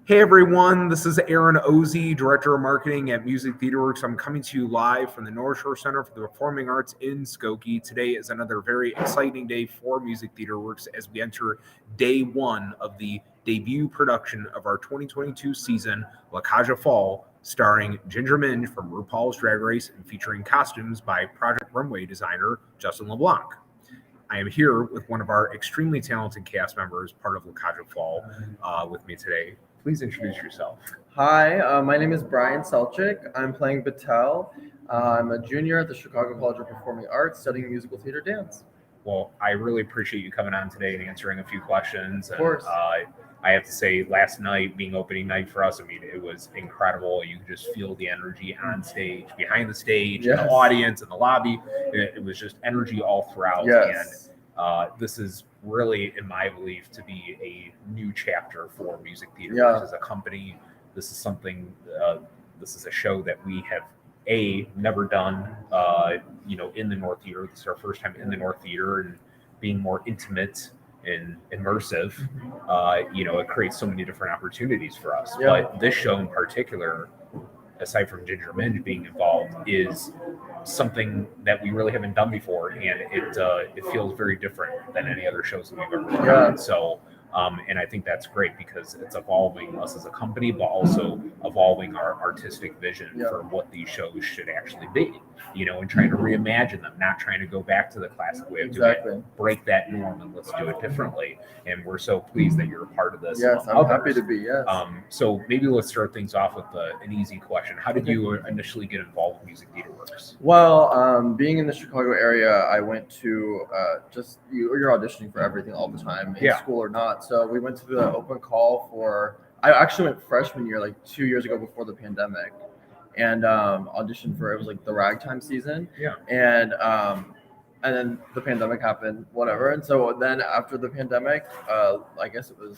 Hey everyone, this is Aaron Ozy, Director of Marketing at Music Theater Works. I'm coming to you live from the North Shore Center for the Performing Arts in Skokie. Today is another very exciting day for Music Theater Works as we enter day one of the debut production of our 2022 season, La Caja Fall, starring Ginger Minj from RuPaul's Drag Race and featuring costumes by Project Runway designer Justin LeBlanc. I am here with one of our extremely talented cast members, part of La Caja Fall, with me today. Please introduce yourself. Hi, my name is Brian Selchik. I'm playing Battelle. I'm a junior at the Chicago College of Performing Arts studying musical theater dance. Well, I really appreciate you coming on today and answering a few questions. Of course. I have to say, last night being opening night for us, I mean, it was incredible. You could just feel the energy on stage, behind the stage, in the audience, in the lobby. It was just energy all throughout. Yes. And this is really, in my belief, to be a new chapter for Music Theater Yeah. as a company. This is something, this is a show that we have, never done, in the North Theater. This is our first time in the North Theater, and being more intimate and immersive, it creates so many different opportunities for us. Yeah. But this show in particular, aside from Ginger Minj being involved, is something that we really haven't done before, and it feels very different than any other shows that we've ever done. Yeah. So, and I think that's great because it's evolving us as a company, but also evolving our artistic vision for what these shows should actually be, and trying to reimagine them, not trying to go back to the classic way of doing it, break that norm and let's do it differently. And we're so pleased that you're a part of this. Yes, I'm happy to be, yes. So maybe let's start things off with an easy question. How did you initially get involved with Music Theater Works? Well, being in the Chicago area, I went to you're auditioning for everything all the time, in school or not. So we went to the open call I actually went freshman year, like 2 years ago before the pandemic, and auditioned for, it was like the ragtime season. Yeah. And then the pandemic happened, whatever. And so then after the pandemic, I guess it was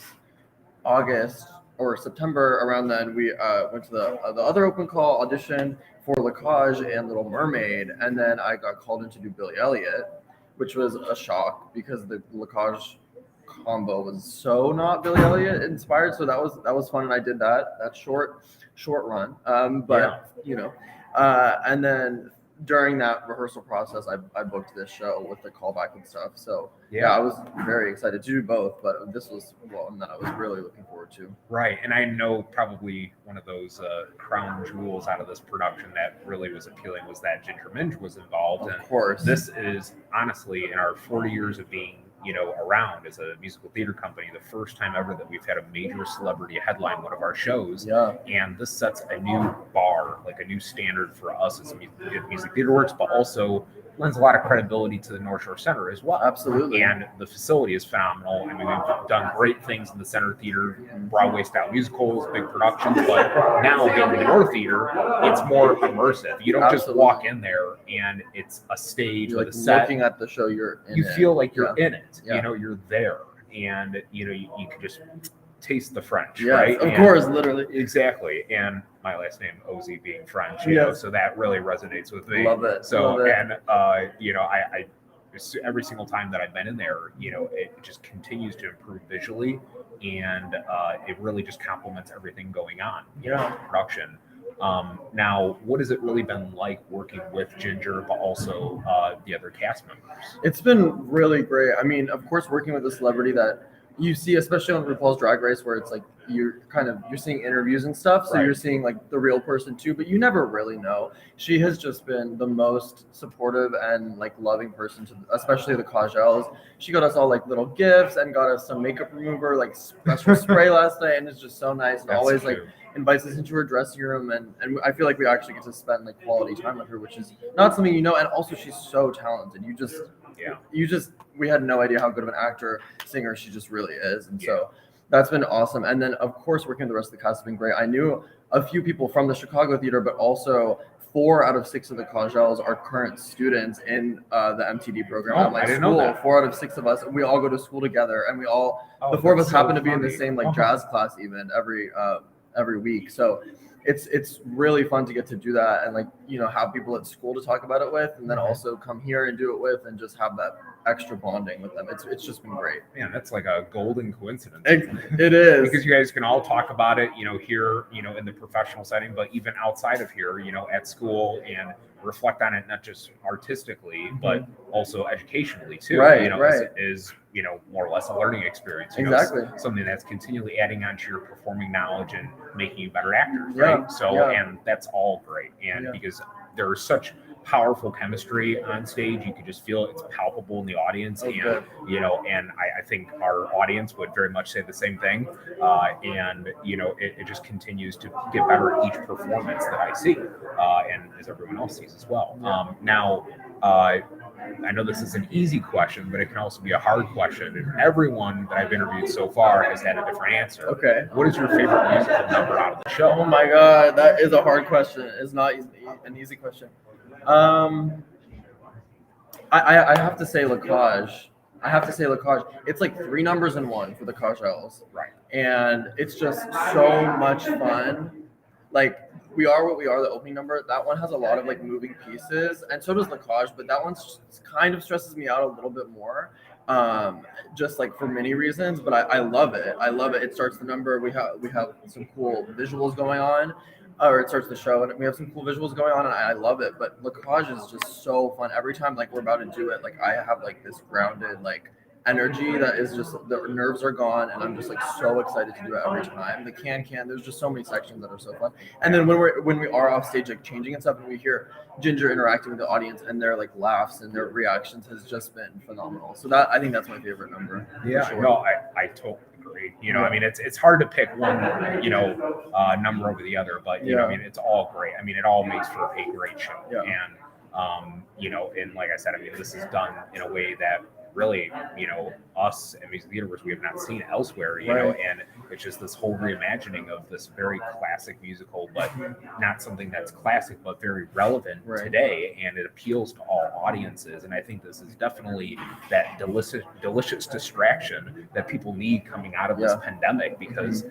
August or September, around then, we went to the other open call, audition for La Cage and Little Mermaid, and then I got called in to do Billy Elliot, which was a shock because the La Cage combo was so not Billy Elliot inspired. So that was fun, and I did that short run. And then during that rehearsal process, I booked this show with the callback and stuff. So I was very excited to do both, but this was one that I was really looking forward to. Right, and I know probably one of those crown jewels out of this production that really was appealing was that Ginger Minj was involved. Of course. This is honestly, in our 40 years of being around as a musical theater company, the first time ever that we've had a major celebrity headline one of our shows. Yeah. And this sets a new bar, like a new standard for us as Music Theater Works, but also lends a lot of credibility to the North Shore Center as well. Absolutely. And the facility is phenomenal. I mean, we've done great things in the Center Theater, Broadway-style musicals, big productions, but now being in the North Theater, it's more immersive. You don't just walk in there and it's a stage with a set. Looking at the show, you feel like you're in it. You're there, and you can just taste the French, right? Of course, literally. Exactly. And my last name, Ozy, being French, so that really resonates with me. Love it. So, Love it. and I every single time that I've been in there, it just continues to improve visually, and it really just complements everything going on in the production. Now, what has it really been like working with Ginger, but also the other cast members? It's been really great. I mean, of course, working with a celebrity that you see, especially on RuPaul's Drag Race, where it's like you're seeing interviews and stuff, so you're seeing like the real person too, but you never really know. She has just been the most supportive and like loving person to, especially the Cagelles. She got us all like little gifts and got us some makeup remover, like special spray last night, and it's just so nice. And That's always cute. Like invites us into her dressing room, and I feel like we actually get to spend like quality time with her, which is not something and also she's so talented. We had no idea how good of an actor, singer she just really is, and so that's been awesome. And then of course working with the rest of the cast has been great. I knew a few people from the Chicago theater, but also 4 out of 6 of the Cagelles are current students in the MTD program at my school. 4 out of 6 of us, we all go to school together, and we all the 4 of us happen to be in the same like jazz class even every week. So it's really fun to get to do that and have people at school to talk about it with, and then also come here and do it with, and just have that extra bonding with them. It's just been great. Man, that's like a golden coincidence. It is. Because you guys can all talk about it, here, in the professional setting, but even outside of here, at school, and reflect on it not just artistically, but also educationally too. Right. Is more or less a learning experience. Exactly. Something that's continually adding on to your performing knowledge and making you better actors, Yeah, right? So, yeah. and that's all great. And because there's such powerful chemistry on stage, you can just feel it's palpable in the audience. And I think our audience would very much say the same thing. And it just continues to get better each performance that I see, and as everyone else sees as well. Now, I know this is an easy question, but it can also be a hard question. And everyone that I've interviewed so far has had a different answer. Okay. What is your favorite musical number out of the show? Oh my God, that is a hard question. It's not an easy question. I have to say Lacage. It's like 3 numbers in one for the Cagels. Right. And it's just so much fun. Like, We Are What We Are, the opening number, that one has a lot of like moving pieces, and so does Lacage, but that one kind of stresses me out a little bit more, just like for many reasons. But I love it. It starts the number. We have some cool visuals going on, or it starts the show, and we have some cool visuals going on, and I love it. But Lacage is just so fun. Every time like we're about to do it, like I have like this grounded like energy that is just, the nerves are gone, and I'm just like so excited to do it every time. The can there's just so many sections that are so fun. And then when we are off stage like changing and stuff, and we hear Ginger interacting with the audience, and their like laughs and their reactions has just been phenomenal. So I think that's my favorite number. Yeah, for sure. no, I totally agree. I mean, it's hard to pick one, number over the other, but I mean, it's all great. I mean, it all makes for a great show. Yeah. And and like I said, I mean, this is done in a way that really, us and Music Theaterworks, we have not seen elsewhere, and it's just this whole reimagining of this very classic musical, but not something that's classic, but very relevant today, and it appeals to all audiences. And I think this is definitely that delicious distraction that people need coming out of this pandemic, because,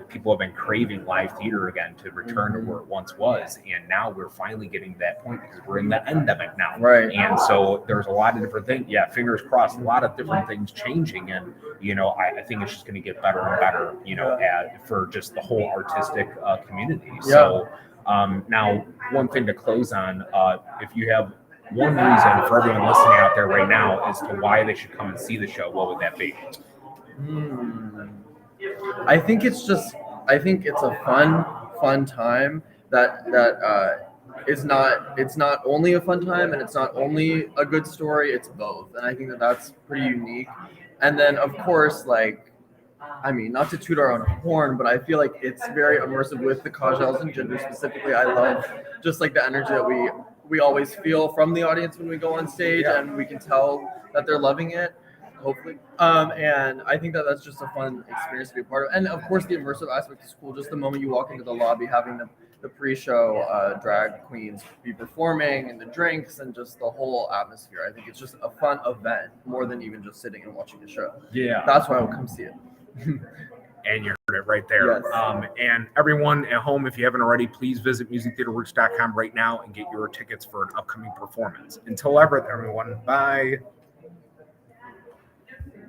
people have been craving live theater again to return to where it once was. And now we're finally getting to that point because we're in the endemic now. Right. And so there's a lot of different things. Yeah, fingers crossed, a lot of different things changing. And, I think it's just going to get better and better, for just the whole artistic community. Yeah. So now, one thing to close on, if you have one reason for everyone listening out there right now as to why they should come and see the show, what would that be? I think it's a fun time that it's not only a fun time, and it's not only a good story, it's both. And I think that's pretty unique. And then of course, like, I mean, not to toot our own horn, but I feel like it's very immersive with the Cagels and Ginger specifically. I love just like the energy that we always feel from the audience when we go on stage, and we can tell that they're loving it, hopefully. And I think that's just a fun experience to be a part of. And of course, the immersive aspect is cool. Just the moment you walk into the lobby, having the pre-show drag queens be performing, and the drinks, and just the whole atmosphere. I think it's just a fun event more than even just sitting and watching the show. Yeah. That's why I would come see it. And you heard it right there. Yes. And everyone at home, if you haven't already, please visit musictheaterworks.com right now and get your tickets for an upcoming performance. Until ever, everyone, bye.